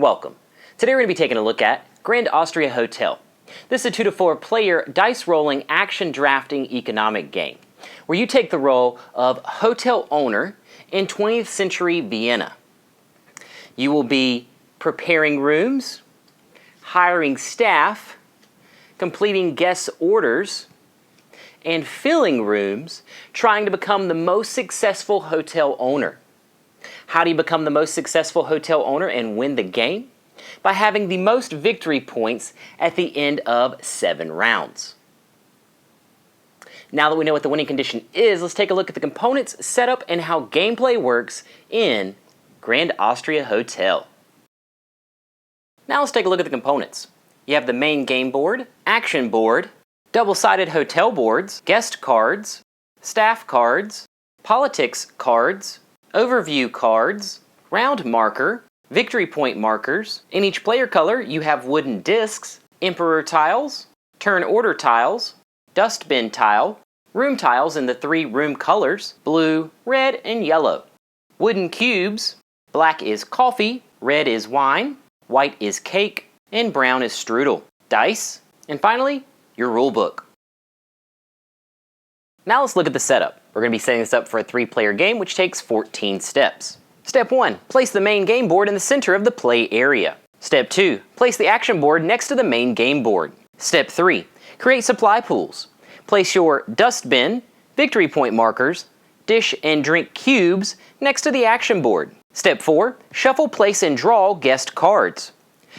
Welcome. Today we're going to be taking a look at Grand Austria Hotel. This is a 2 to 4 player dice rolling action drafting economic game where you take the role of hotel owner in 20th century Vienna. You will be preparing rooms, hiring staff, completing guest orders, and filling rooms, trying to become the most successful hotel owner. How do you become the most successful hotel owner and win the game? By having the most victory points at the end of 7 rounds. Now that we know what the winning condition is, let's take a look at the components, setup, and how gameplay works in Grand Austria Hotel. Now let's take a look at the components. You have the main game board, action board, double-sided hotel boards, guest cards, staff cards, politics cards, overview cards, round marker, victory point markers. In each player color, you have wooden discs, emperor tiles, turn order tiles, dustbin tile, room tiles in the 3 room colors, blue, red, and yellow. Wooden cubes, black is coffee, red is wine, white is cake, and brown is strudel. Dice, and finally, your rule book. Now let's look at the setup. We're going to be setting this up for a 3-player game which takes 14 steps. Step 1. Place the main game board in the center of the play area. Step 2. Place the action board next to the main game board. Step 3. Create supply pools. Place your dustbin, victory point markers, dish and drink cubes next to the action board. Step 4. Shuffle, place, and draw guest cards.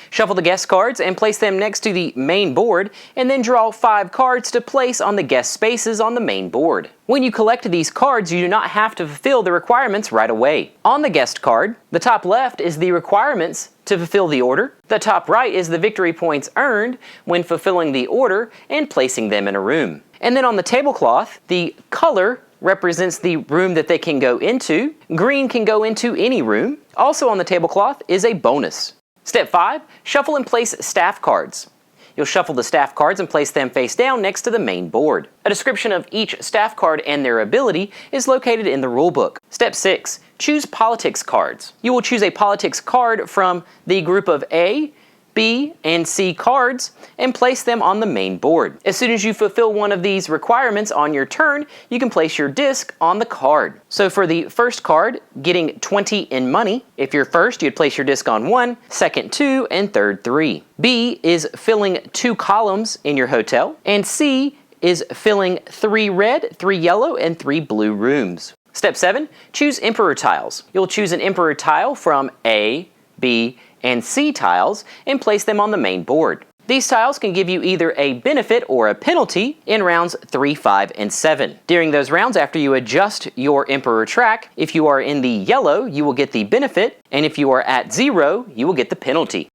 Shuffle the guest cards and place them next to the main board, and then draw 5 cards to place on the guest spaces on the main board. When you collect these cards, you do not have to fulfill the requirements right away. On the guest card, the top left is the requirements to fulfill the order. The top right is the victory points earned when fulfilling the order and placing them in a room. And then on the tablecloth, the color represents the room that they can go into. Green can go into any room. Also on the tablecloth is a bonus. Step 5. Shuffle and place staff cards. You'll shuffle the staff cards and place them face down next to the main board. A description of each staff card and their ability is located in the rulebook. Step 6. Choose politics cards. You will choose a politics card from the group of A, B, and C cards and place them on the main board. As soon as you fulfill one of these requirements on your turn, you can place your disc on the card. So for the first card, getting 20 in money, if you're first, you'd place your disc on 1, second 2, and third 3. B is filling 2 columns in your hotel, and C is filling 3 red, 3 yellow, and 3 blue rooms. Step 7, choose emperor tiles. You'll choose an emperor tile from A, B, and C tiles and place them on the main board. These tiles can give you either a benefit or a penalty in rounds 3, 5, and 7. During those rounds, after you adjust your emperor track, if you are in the yellow, you will get the benefit, and if you are at 0, you will get the penalty.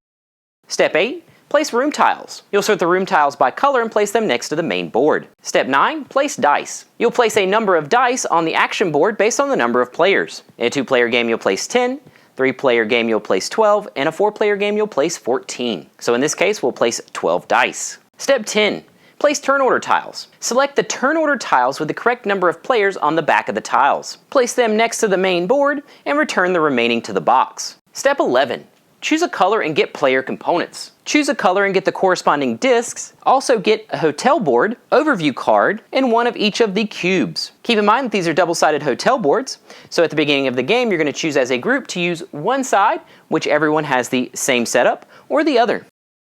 Step 8. Place room tiles. You'll sort the room tiles by color and place them next to the main board. Step 9. Place dice. You'll place a number of dice on the action board based on the number of players. In a 2-player game, you'll place 10. 3-player game, you'll place 12, and a 4-player game, you'll place 14. So in this case, we'll place 12 dice. Step 10. Place turn order tiles. Select the turn order tiles with the correct number of players on the back of the tiles. Place them next to the main board and return the remaining to the box. Step 11. Choose a color and get player components. Choose a color and get the corresponding discs. Also get a hotel board, overview card, and 1 of each of the cubes. Keep in mind that these are double-sided hotel boards, so at the beginning of the game you're going to choose as a group to use one side, which everyone has the same setup, or the other.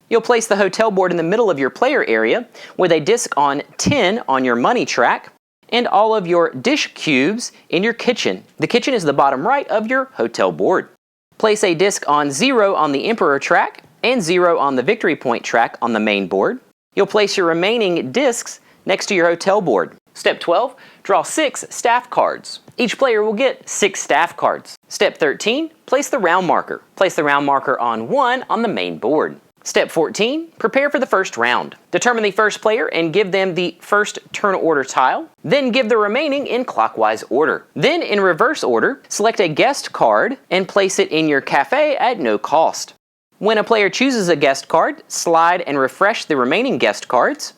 You'll place the hotel board in the middle of your player area with a disc on 10 on your money track, and all of your dish cubes in your kitchen. The kitchen is the bottom right of your hotel board. Place a disc on 0 on the emperor track and 0 on the victory point track on the main board. You'll place your remaining discs next to your hotel board. Step 12, draw 6 staff cards. Each player will get 6 staff cards. Step 13, place the round marker. Place the round marker on 1 on the main board. Step 14, prepare for the first round. Determine the first player and give them the first turn order tile. Then give the remaining in clockwise order. Then in reverse order, select a guest card and place it in your cafe at no cost. When a player chooses a guest card, slide and refresh the remaining guest cards.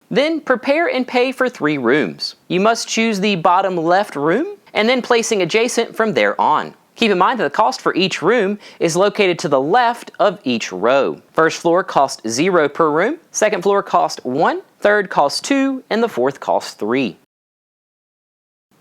Then prepare and pay for 3 rooms. You must choose the bottom left room and then placing adjacent from there on. Keep in mind that the cost for each room is located to the left of each row. First floor costs 0 per room, second floor costs 1, third costs 2, and the fourth costs 3.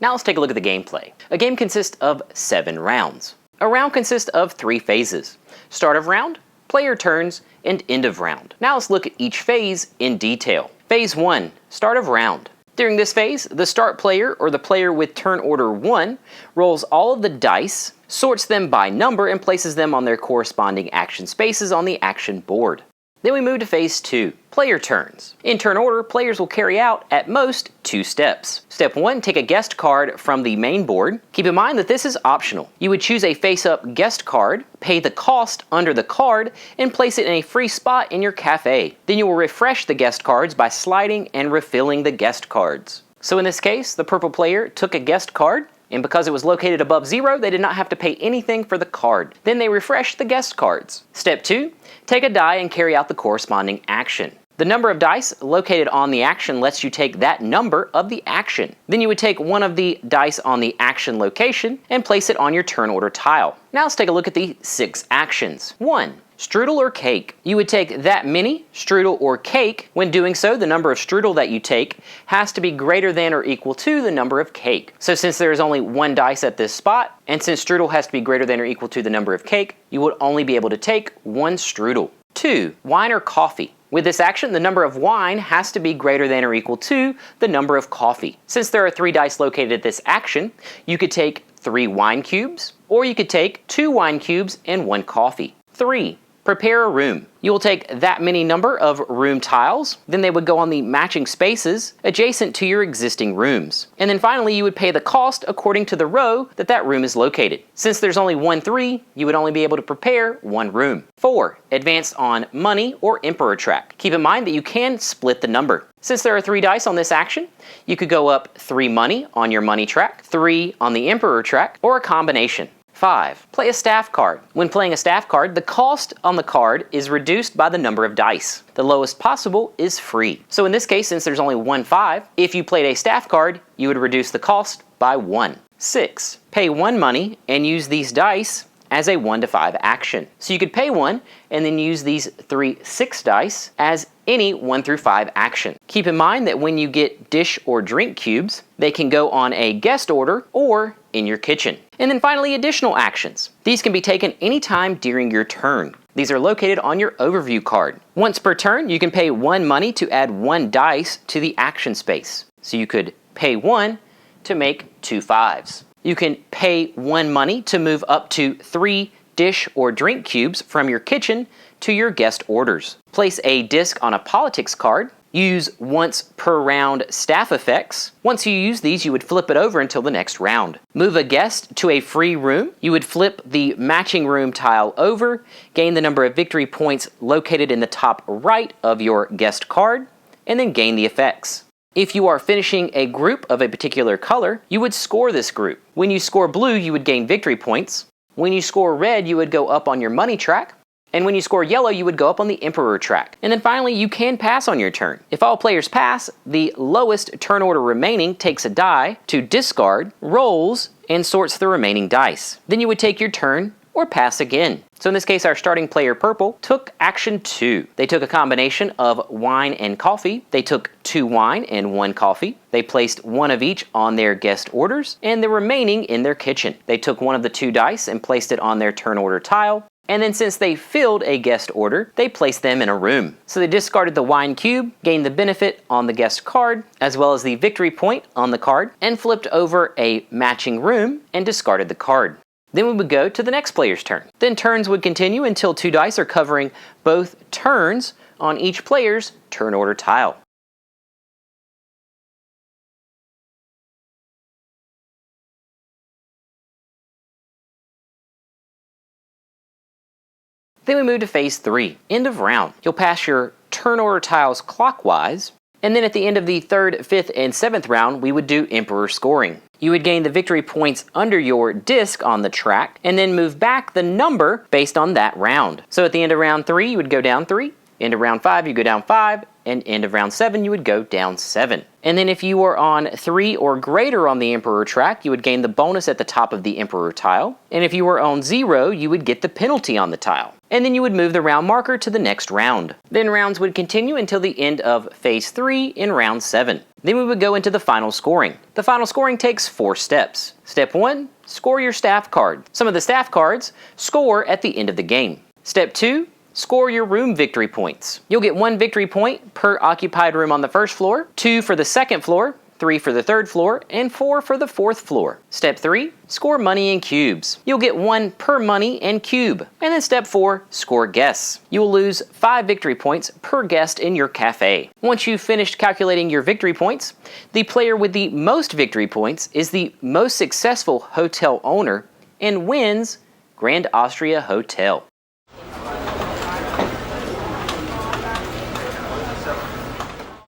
Now let's take a look at the gameplay. A game consists of 7 rounds. A round consists of 3 phases: start of round, player turns, and end of round. Now let's look at each phase in detail. Phase 1, start of round. During this phase, the start player, or the player with turn order 1, rolls all of the dice, sorts them by number, and places them on their corresponding action spaces on the action board. Then we move to phase 2, player turns. In turn order, players will carry out, at most, 2 steps. Step 1, take a guest card from the main board. Keep in mind that this is optional. You would choose a face-up guest card, pay the cost under the card, and place it in a free spot in your cafe. Then you will refresh the guest cards by sliding and refilling the guest cards. So in this case, the purple player took a guest card, and because it was located above 0, they did not have to pay anything for the card. Then they refreshed the guest cards. Step 2, take a die and carry out the corresponding action. The number of dice located on the action lets you take that number of the action. Then you would take one of the dice on the action location and place it on your turn order tile. Now let's take a look at the 6 actions. 1. Strudel or cake. You would take that many strudel or cake. When doing so, the number of strudel that you take has to be greater than or equal to the number of cake. So since there is only 1 dice at this spot, and since strudel has to be greater than or equal to the number of cake, you would only be able to take 1 strudel. 2. Wine or coffee. With this action, the number of wine has to be greater than or equal to the number of coffee. Since there are 3 dice located at this action, you could take 3 wine cubes, or you could take 2 wine cubes and 1 coffee. 3. Prepare a room. You will take that many number of room tiles, then they would go on the matching spaces adjacent to your existing rooms. And then finally, you would pay the cost according to the row that that room is located. Since there's only 1 3, you would only be able to prepare 1 room. 4. Advance on money or emperor track. Keep in mind that you can split the number. Since there are 3 dice on this action, you could go up 3 money on your money track, 3 on the emperor track, or a combination. 5. Play a staff card. When playing a staff card, the cost on the card is reduced by the number of dice. The lowest possible is free. So in this case, since there's only 1 5, if you played a staff card, you would reduce the cost by 1. 6. Pay 1 money and use these dice as a 1 to 5 action. So you could pay 1 and then use these 3 6 dice as any 1 through 5 action. Keep in mind that when you get dish or drink cubes, they can go on a guest order or in your kitchen. And then finally, additional actions. These can be taken anytime during your turn. These are located on your overview card. Once per turn, you can pay 1 money to add 1 dice to the action space. So you could pay 1 to make 2 5s. You can pay 1 money to move up to 3 dish or drink cubes from your kitchen to your guest orders. Place a disc on a politics card. Use once per round staff effects. Once you use these, you would flip it over until the next round. Move a guest to a free room. You would flip the matching room tile over, gain the number of victory points located in the top right of your guest card, and then gain the effects. If you are finishing a group of a particular color, you would score this group. When you score blue, you would gain victory points. When you score red, you would go up on your money track. And when you score yellow, you would go up on the emperor track. And then finally, you can pass on your turn. If all players pass, the lowest turn order remaining takes a die to discard, rolls, and sorts the remaining dice. Then you would take your turn or pass again. So in this case, our starting player purple took action 2. They took a combination of wine and coffee. They took 2 wine and 1 coffee. They placed 1 of each on their guest orders and the remaining in their kitchen. They took 1 of the 2 dice and placed it on their turn order tile. And then since they filled a guest order, they placed them in a room. So they discarded the wine cube, gained the benefit on the guest card, as well as the victory point on the card, and flipped over a matching room and discarded the card. Then we would go to the next player's turn. Then turns would continue until 2 dice are covering both turns on each player's turn order tile. Then we move to phase 3, end of round. You'll pass your turn order tiles clockwise, and then at the end of the 3rd, 5th, and 7th round, we would do emperor scoring. You would gain the victory points under your disc on the track, and then move back the number based on that round. So at the end of round 3, you would go down 3, End of round 5, you go down 5, and end of round 7, you would go down 7. And then if you were on 3 or greater on the Emperor track, you would gain the bonus at the top of the Emperor tile. And if you were on 0, you would get the penalty on the tile. And then you would move the round marker to the next round. Then rounds would continue until the end of phase 3 in round 7. Then we would go into the final scoring. The final scoring takes 4 steps. Step 1, score your staff card. Some of the staff cards score at the end of the game. Step 2, score your room victory points. You'll get 1 victory point per occupied room on the first floor, 2 for the second floor, 3 for the third floor, and 4 for the fourth floor. Step 3, score money in cubes. You'll get 1 per money and cube. And then step 4, score guests. You will lose 5 victory points per guest in your cafe. Once you've finished calculating your victory points, the player with the most victory points is the most successful hotel owner and wins Grand Austria Hotel.